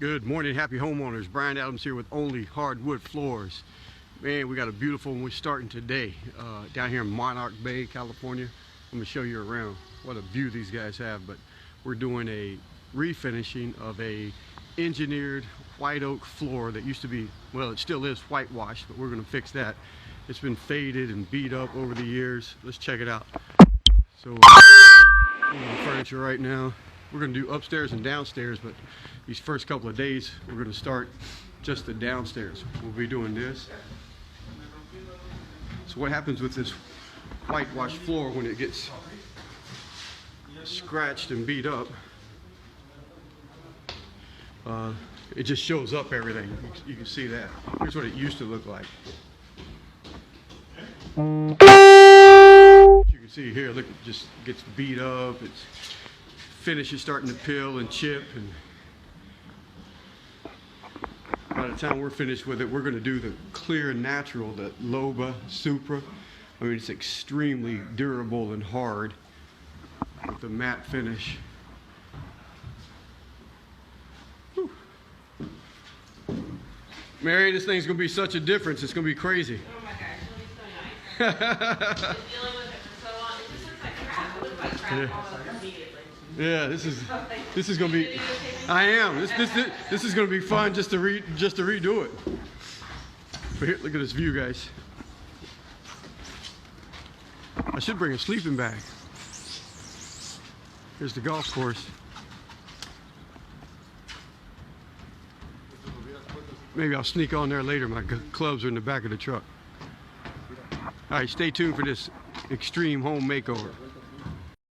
Good morning, happy homeowners. Brian Adams here with Only Hardwood Floors. Man, we got a beautiful one. We're starting today down here in Monarch Bay, California. I'm gonna show you around. What a view these guys have. But we're doing a refinishing of a engineered white oak floor that used to be, well, it still is whitewashed, but we're gonna fix that. It's been faded and beat up over the years. Let's check it out. So we're on the furniture right now. We're going to do upstairs and downstairs, but these first couple of days we're going to start just the downstairs. We'll be doing this. So what happens with this whitewashed floor when it gets scratched and beat up, it just shows up everything. You can see that. Here's what it used to look like. You can see here, look, it just gets beat up. Its finish is starting to peel and chip, and by the time we're finished with it, we're going to do the clear natural, the Loba Supra. I mean, it's extremely durable and hard with the matte finish. Whew. Mary, this thing's going to be such a difference. It's going to be crazy. Oh my gosh, it'll be so nice. I've been dealing with it for so long. It just looks like crap. It looks like crap almost immediately. Yeah, this is gonna be. I am. This is gonna be fun just to redo it. But here, look at this view, guys. I should bring a sleeping bag. Here's the golf course. Maybe I'll sneak on there later. My clubs are in the back of the truck. All right, stay tuned for this extreme home makeover.